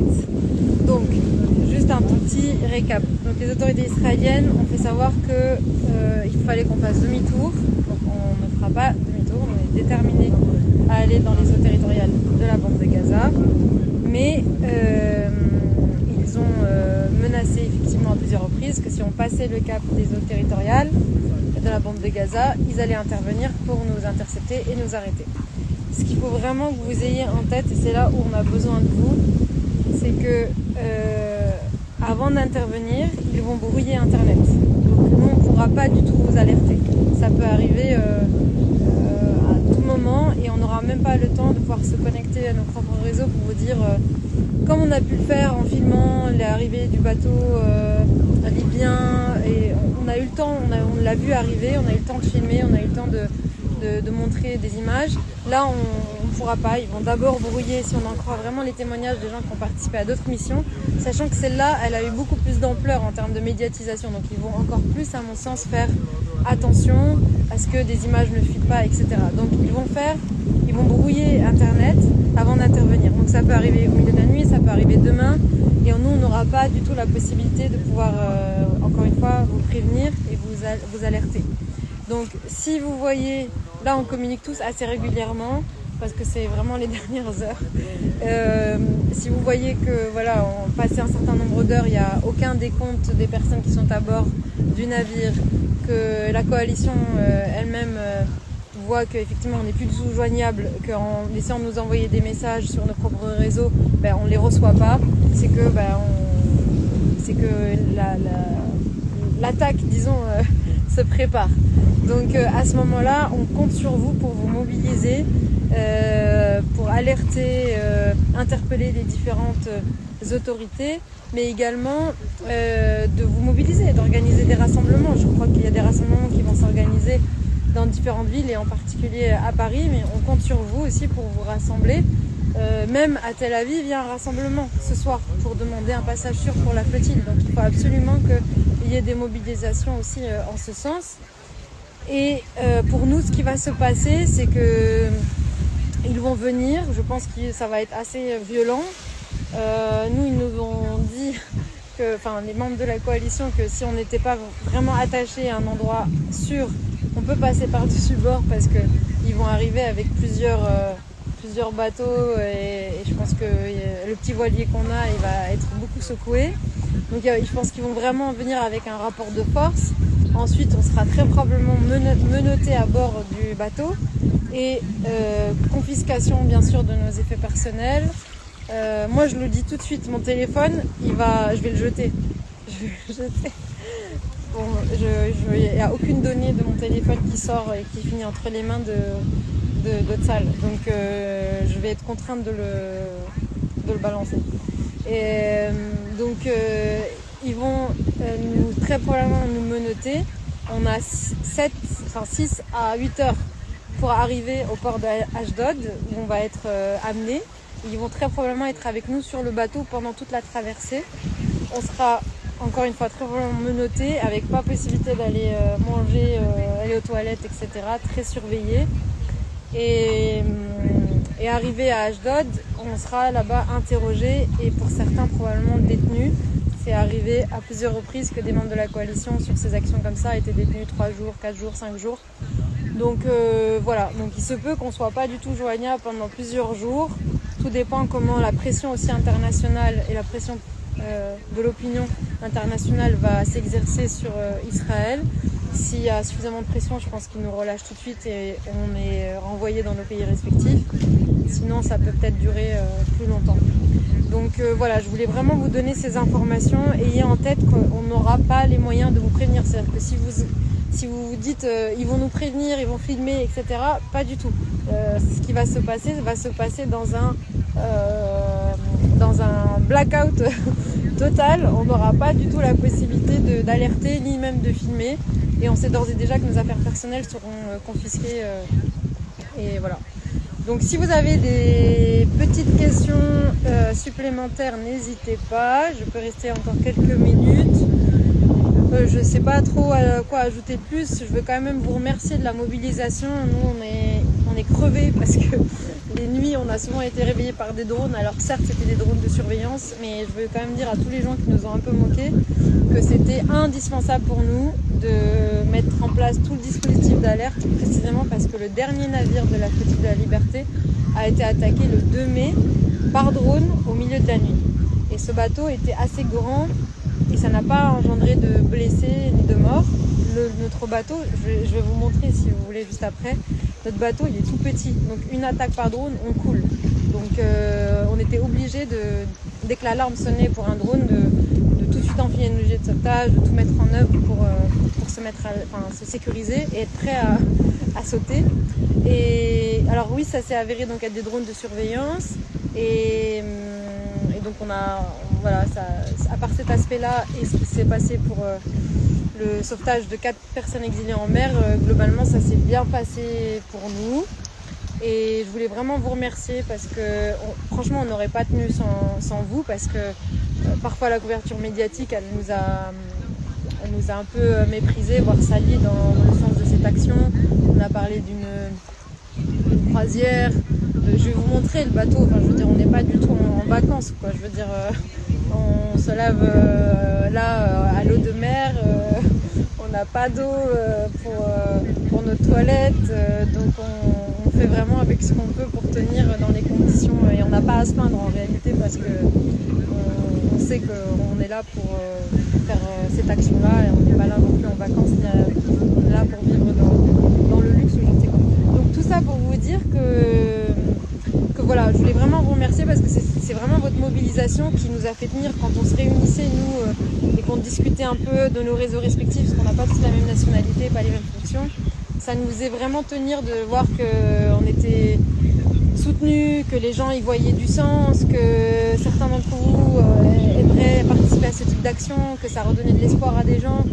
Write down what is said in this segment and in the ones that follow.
fait. Donc, juste un tout petit récap. Donc, les autorités israéliennes ont fait savoir qu'il fallait qu'on fasse demi-tour. Donc, on ne fera pas demi-tour. On est déterminé à aller dans les eaux territoriales de la bande de Gaza. Mais ils ont menacé effectivement à plusieurs reprises que si on passait le cap des eaux territoriales de la bande de Gaza, ils allaient intervenir pour nous intercepter et nous arrêter. Ce qu'il faut vraiment que vous ayez en tête, et c'est là où on a besoin de vous, c'est que avant d'intervenir, ils vont brouiller Internet. Donc nous, on ne pourra pas du tout vous alerter. Ça peut arriver à tout moment et on n'aura même pas le temps de pouvoir se connecter à nos propres réseaux pour vous dire, comme on a pu le faire en filmant l'arrivée du bateau libyen, et on a eu le temps, on l'a vu arriver, on a eu le temps de filmer, on a eu le temps de montrer des images. Là, on ne pourra pas. Ils vont d'abord brouiller, si on en croit vraiment les témoignages des gens qui ont participé à d'autres missions, sachant que celle-là, elle a eu beaucoup plus d'ampleur en termes de médiatisation. Donc, ils vont encore plus, à mon sens, faire attention à ce que des images ne fuitent pas, etc. Donc, ils vont brouiller Internet avant d'intervenir. Donc, ça peut arriver au milieu de la nuit, ça peut arriver demain. Et nous, on n'aura pas du tout la possibilité de pouvoir, encore une fois, vous prévenir et vous alerter. Donc, si vous voyez, là, on communique tous assez régulièrement parce que c'est vraiment les dernières heures. Si vous voyez que, voilà, on passé un certain nombre d'heures, il n'y a aucun décompte des personnes qui sont à bord du navire, que la coalition elle-même voit qu'effectivement on n'est plus du tout joignable, qu'en essayant de nous envoyer des messages sur nos propres réseaux, on ne les reçoit pas, c'est que, l'attaque, disons, se prépare. Donc à ce moment-là, on compte sur vous pour vous mobiliser, pour alerter, interpeller les différentes autorités, mais également de vous mobiliser, d'organiser des rassemblements. Je crois qu'il y a des rassemblements qui vont s'organiser dans différentes villes et en particulier à Paris, mais on compte sur vous aussi pour vous rassembler. Même à Tel Aviv, il y a un rassemblement ce soir pour demander un passage sûr pour la flottille. Donc il faut absolument qu'il y ait des mobilisations aussi en ce sens. Et pour nous, ce qui va se passer, c'est que ils vont venir. Je pense que ça va être assez violent. Nous, ils nous ont dit, les membres de la coalition, que si on n'était pas vraiment attaché à un endroit sûr, on peut passer par-dessus bord parce qu'ils vont arriver avec plusieurs bateaux et je pense que le petit voilier qu'on a, il va être beaucoup secoué. Donc je pense qu'ils vont vraiment venir avec un rapport de force. Ensuite, on sera très probablement menotté à bord du bateau et confiscation bien sûr de nos effets personnels. Moi, je le dis tout de suite, mon téléphone, je vais le jeter. Je vais le jeter. Bon, il n'y a aucune donnée de mon téléphone qui sort et qui finit entre les mains de Tzal. Donc, je vais être contrainte de le balancer. Et donc, ils vont très probablement nous menotter. On a 6 à 8 heures pour arriver au port d'Ashdod où on va être amené. Ils vont très probablement être avec nous sur le bateau pendant toute la traversée. On sera encore une fois très probablement menotté avec pas possibilité d'aller manger, aller aux toilettes, etc. Très surveillé. Et arrivé à Ashdod, on sera là-bas interrogé et pour certains probablement détenus. C'est arrivé à plusieurs reprises que des membres de la coalition sur ces actions comme ça étaient détenus 3 jours, 4 jours, 5 jours. Donc voilà, donc il se peut qu'on ne soit pas du tout joignable pendant plusieurs jours. Tout dépend comment la pression aussi internationale et la pression de l'opinion internationale va s'exercer sur Israël. S'il y a suffisamment de pression, je pense qu'ils nous relâchent tout de suite et on est renvoyé dans nos pays respectifs. Sinon, ça peut peut-être durer plus longtemps. Donc voilà, je voulais vraiment vous donner ces informations. Ayez en tête qu'on n'aura pas les moyens de vous prévenir. C'est-à-dire que si vous vous dites ils vont nous prévenir, ils vont filmer, etc., pas du tout. Ce qui va se passer dans un blackout total. On n'aura pas du tout la possibilité d'alerter ni même de filmer. Et on sait d'ores et déjà que nos affaires personnelles seront confisquées. Et voilà. Donc si vous avez des petites questions supplémentaires, n'hésitez pas. Je peux rester encore quelques minutes. Je ne sais pas trop quoi ajouter de plus. Je veux quand même vous remercier de la mobilisation. Nous, on est crevés parce que les nuits, on a souvent été réveillés par des drones. Alors certes, c'était des drones de surveillance, mais je veux quand même dire à tous les gens qui nous ont un peu moqués que c'était indispensable pour nous de mettre en place tout le dispositif d'alerte, précisément parce que le dernier navire de la Flottille de la Liberté a été attaqué le 2 mai par drone au milieu de la nuit. Et ce bateau était assez grand et ça n'a pas engendré de blessés ni de morts. Notre bateau, je vais vous montrer si vous voulez juste après, notre bateau il est tout petit, donc une attaque par drone, on coule. Donc on était obligé, dès que l'alarme sonnait pour un drone, de tout de suite enfiler une gilet de sauvetage, de tout mettre en œuvre pour se sécuriser et être prêt à sauter. Et alors oui, ça s'est avéré donc être des drones de surveillance et donc voilà, à part cet aspect-là et ce qui s'est passé pour le sauvetage de 4 personnes exilées en mer, globalement ça s'est bien passé pour nous. Et je voulais vraiment vous remercier parce que franchement on n'aurait pas tenu sans vous, parce que parfois la couverture médiatique elle nous a un peu méprisés, voire salis dans le sens de cette action. On a parlé d'une croisière. Je vais vous montrer le bateau, enfin, je veux dire on n'est pas du tout en vacances quoi. Je veux dire on se lave là à l'eau de mer, on n'a pas d'eau pour nos toilettes, donc on fait vraiment avec ce qu'on peut pour tenir dans les conditions et on n'a pas à se plaindre en réalité parce que on sait qu'on est là pour faire cette action-là et on n'est pas là non plus en vacances, on est là pour vivre dans le luxe ou je ne sais quoi. Donc tout ça pour vous dire que voilà, je voulais vraiment vous remercier parce que c'est vraiment votre mobilisation qui nous a fait tenir quand on se réunissait nous et qu'on discutait un peu de nos réseaux respectifs parce qu'on n'a pas tous la même nationalité, pas les mêmes fonctions. Ça nous faisait vraiment tenir de voir qu'on était soutenus, que les gens y voyaient du sens, que certains d'entre vous aimeraient participer à ce type d'action, que ça redonnait de l'espoir à des gens.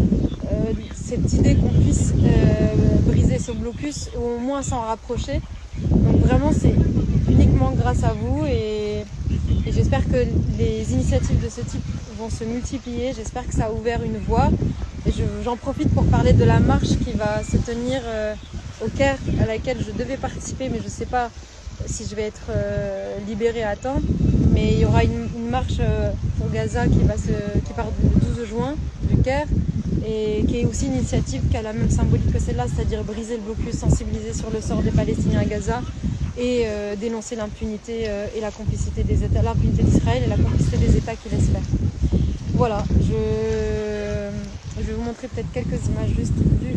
Cette idée qu'on puisse briser ce blocus ou au moins s'en rapprocher. Donc vraiment c'est uniquement grâce à vous et j'espère que les initiatives de ce type vont se multiplier. J'espère que ça a ouvert une voie et j'en profite pour parler de la marche qui va se tenir au Caire, à laquelle je devais participer mais je ne sais pas si je vais être libérée à temps. Mais il y aura une marche pour Gaza qui part le 12 juin du Caire et qui est aussi une initiative qui a la même symbolique que celle-là, c'est-à-dire briser le blocus, sensibiliser sur le sort des Palestiniens à Gaza et dénoncer l'impunité et la complicité des États, l'impunité d'Israël et la complicité des États qui laissent faire. Voilà, je vais vous montrer peut-être quelques images juste du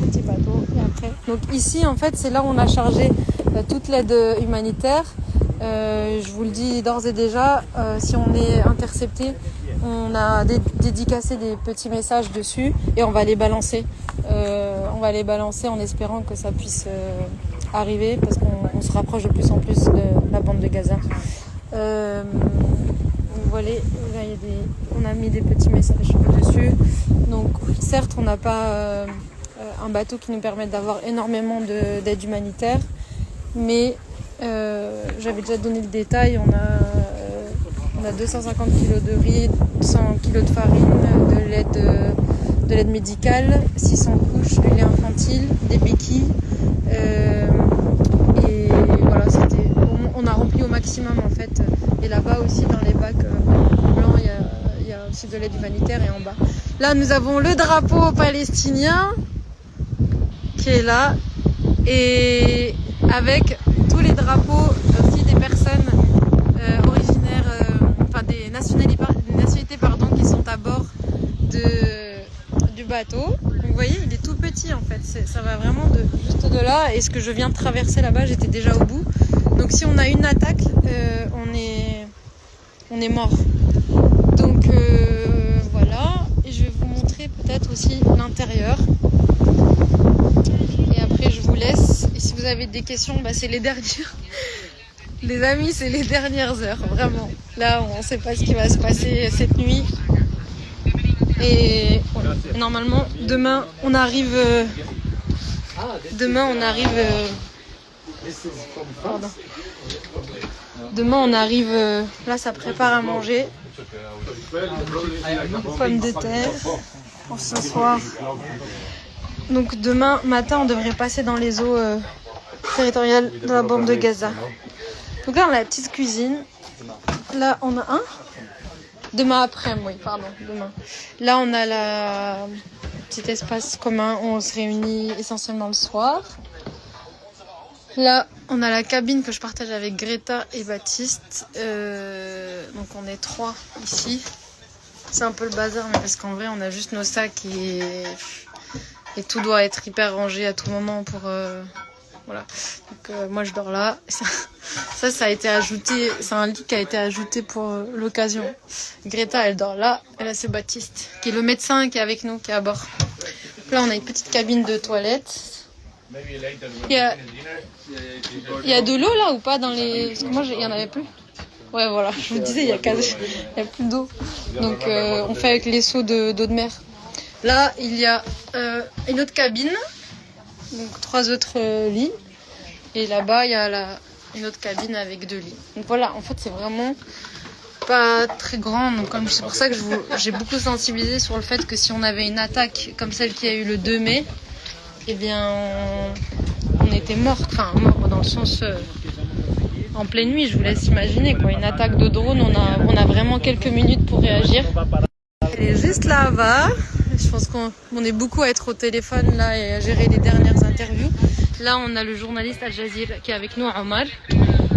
petit bateau et après. Donc ici en fait c'est là où on a chargé toute l'aide humanitaire. Je vous le dis d'ores et déjà, si on est intercepté, on a dédicacé des petits messages dessus et on va les balancer. On va les balancer en espérant que ça puisse arriver parce qu'on se rapproche de plus en plus de la bande de Gaza. Voilà, là, on a mis des petits messages dessus. Donc certes, on n'a pas un bateau qui nous permette d'avoir énormément d'aide humanitaire, mais j'avais déjà donné le détail. On a 250 kg de riz, 100 kg de farine, de l'aide médicale, 600 couches, du lait infantile, des béquilles. Et voilà, on a rempli au maximum en fait. Et là-bas aussi dans les bacs blancs, il y a aussi de l'aide humanitaire et en bas. Là, nous avons le drapeau palestinien qui est là et avec tous les drapeaux aussi des personnes originaires, des nationalités qui sont à bord du bateau. Donc, vous voyez, il est tout petit en fait. Ça va vraiment juste de là. Et ce que je viens de traverser là-bas, j'étais déjà au bout. Donc si on a une attaque, on est mort. Donc voilà. Et je vais vous montrer peut-être aussi l'intérieur. Et après je vous laisse. Et si vous avez des questions, c'est les dernières. Les amis, c'est les dernières heures, vraiment. Là, on ne sait pas ce qui va se passer cette nuit. Et normalement, demain, on arrive. Pardon. Demain, on arrive. Là, ça prépare à manger. Pommes de terre pour ce soir. Donc, demain matin, on devrait passer dans les eaux territoriales de la bande de Gaza. Donc là, on a la petite cuisine. Là, on a un. Demain après, oui, pardon, demain. Là, on a la petit espace commun où on se réunit essentiellement le soir. Là, on a la cabine que je partage avec Greta et Baptiste. Donc, on est 3 ici. C'est un peu le bazar, mais parce qu'en vrai, on a juste nos sacs et tout doit être hyper rangé à tout moment pour... Voilà. Donc, moi, je dors là. Ça a été ajouté. C'est un lit qui a été ajouté pour l'occasion. Greta, elle dort là. Et là, c'est Baptiste, qui est le médecin qui est avec nous, qui est à bord. Là, on a une petite cabine de toilette. Il y a de l'eau là ou pas dans les... Parce que moi, il y en avait plus. Ouais, voilà. Je vous disais, il y a plus d'eau. Donc, on fait avec les seaux d'eau de mer. Là, il y a une autre cabine. Donc 3 autres lits. Et là-bas, il y a une autre cabine avec 2 lits. Donc voilà, en fait, c'est vraiment pas très grand. Donc c'est pour ça que j'ai beaucoup sensibilisé sur le fait que si on avait une attaque comme celle qui a eu le 2 mai, eh bien, on était mort. Enfin, mort dans le sens... en pleine nuit, je vous laisse imaginer, quoi. Une attaque de drone, on a vraiment quelques minutes pour réagir. Elle est juste là-bas. Je pense qu'on est beaucoup à être au téléphone là et à gérer les dernières interviews. Là, on a le journaliste Al Jazeera qui est avec nous, Omar.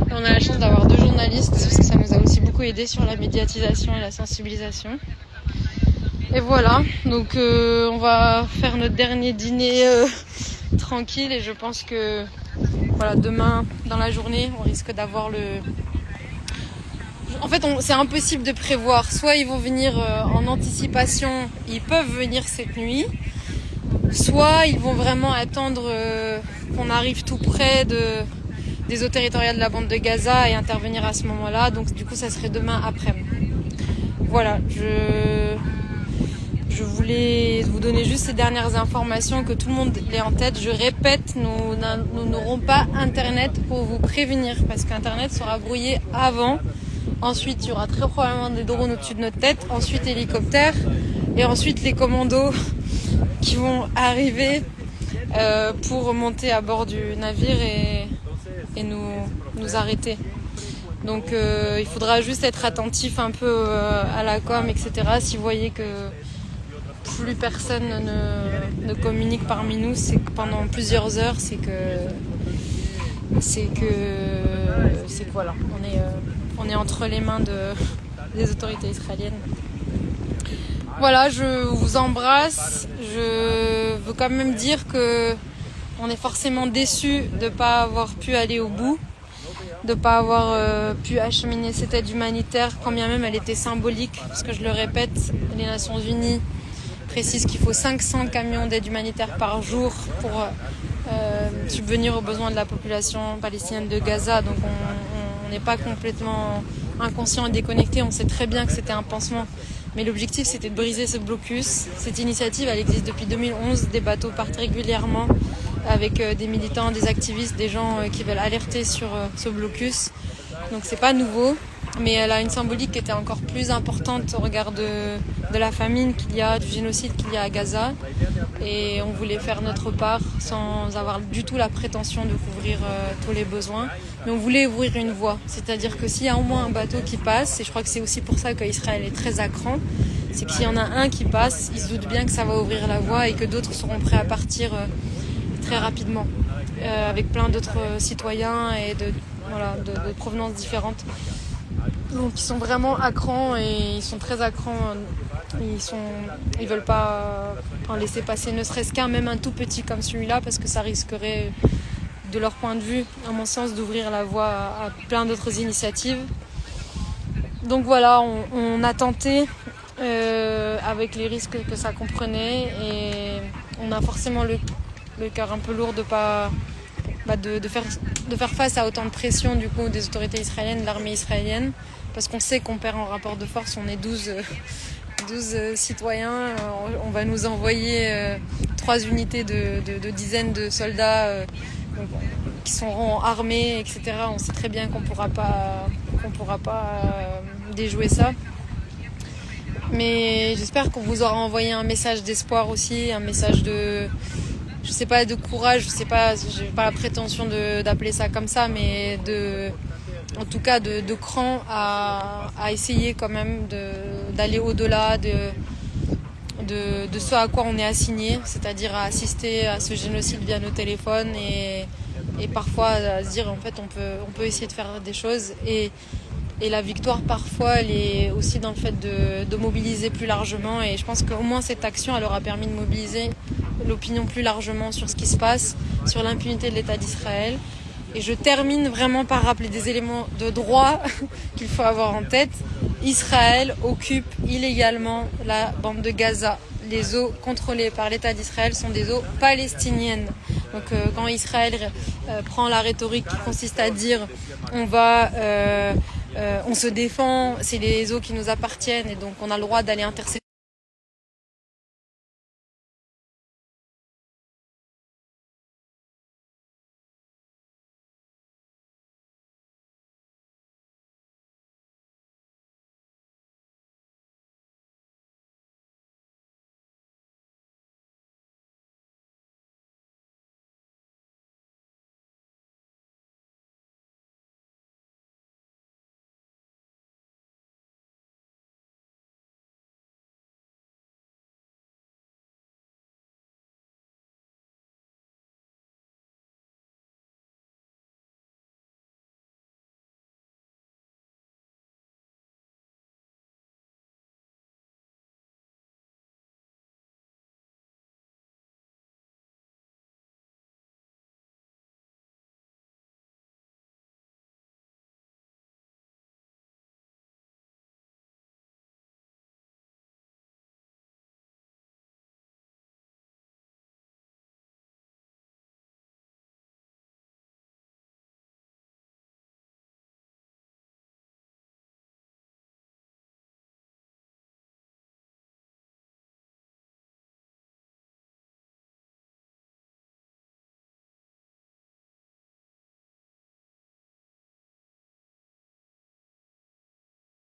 On a la chance d'avoir 2 journalistes parce que ça nous a aussi beaucoup aidé sur la médiatisation et la sensibilisation. Et voilà, donc on va faire notre dernier dîner tranquille et je pense que voilà, demain dans la journée, on risque d'avoir En fait, c'est impossible de prévoir. Soit ils vont venir en anticipation, ils peuvent venir cette nuit, soit ils vont vraiment attendre qu'on arrive tout près des eaux territoriales de la bande de Gaza et intervenir à ce moment-là. Donc du coup, ça serait demain après-midi. Voilà, je voulais vous donner juste ces dernières informations, que tout le monde l'ait en tête. Je répète, nous n'aurons pas Internet pour vous prévenir, parce qu'Internet sera brouillé avant. Ensuite, il y aura très probablement des drones au-dessus de notre tête. Ensuite, hélicoptères. Et ensuite, les commandos qui vont arriver pour monter à bord du navire et nous arrêter. Donc, il faudra juste être attentif un peu à la com, etc. Si vous voyez que plus personne ne communique parmi nous, c'est que pendant plusieurs heures, c'est que voilà, on est entre les mains des autorités israéliennes. Voilà, je vous embrasse. Je veux quand même dire que on est forcément déçus de ne pas avoir pu aller au bout, de ne pas avoir pu acheminer cette aide humanitaire, quand bien même elle était symbolique, parce que je le répète, les Nations Unies précisent qu'il faut 500 camions d'aide humanitaire par jour pour subvenir aux besoins de la population palestinienne de Gaza. Donc on n'est pas complètement inconscient et déconnecté, on sait très bien que c'était un pansement. Mais l'objectif, c'était de briser ce blocus. Cette initiative, elle existe depuis 2011. Des bateaux partent régulièrement avec des militants, des activistes, des gens qui veulent alerter sur ce blocus. Donc c'est pas nouveau, mais elle a une symbolique qui était encore plus importante au regard de la famine qu'il y a, du génocide qu'il y a à Gaza. Et on voulait faire notre part sans avoir du tout la prétention de couvrir tous les besoins. Mais on voulait ouvrir une voie. C'est-à-dire que s'il y a au moins un bateau qui passe, et je crois que c'est aussi pour ça qu'Israël est très à cran, c'est que s'il y en a un qui passe, ils se doutent bien que ça va ouvrir la voie et que d'autres seront prêts à partir très rapidement. Avec plein d'autres citoyens et de provenances différentes. Donc ils sont vraiment à cran et ils sont très à cran. Ils veulent pas en laisser passer ne serait-ce qu'un, même un tout petit comme celui-là, parce que ça risquerait, de leur point de vue, à mon sens, d'ouvrir la voie à plein d'autres initiatives. Donc voilà, on a tenté avec les risques que ça comprenait, et on a forcément le cœur un peu lourd de faire face à autant de pression du coup des autorités israéliennes, de l'armée israélienne, parce qu'on sait qu'on perd en rapport de force. On est 12 citoyens, on va nous envoyer 3 unités de dizaines de soldats qui seront armés, etc. On sait très bien qu'on pourra pas déjouer ça. Mais j'espère qu'on vous aura envoyé un message d'espoir aussi, un message de courage, j'ai pas la prétention d'appeler ça comme ça, mais en tout cas de cran à essayer quand même d'aller au-delà de ce à quoi on est assigné, c'est-à-dire à assister à ce génocide via nos téléphones et parfois à se dire en fait on peut essayer de faire des choses et la victoire parfois elle est aussi dans le fait de mobiliser plus largement, et je pense qu'au moins cette action elle aura permis de mobiliser l'opinion plus largement sur ce qui se passe, sur l'impunité de l'État d'Israël. Et je termine vraiment par rappeler des éléments de droit qu'il faut avoir en tête. Israël occupe illégalement la bande de Gaza. Les eaux contrôlées par l'État d'Israël sont des eaux palestiniennes. Donc quand Israël prend la rhétorique qui consiste à dire on se défend, c'est les eaux qui nous appartiennent et donc on a le droit d'aller intercepter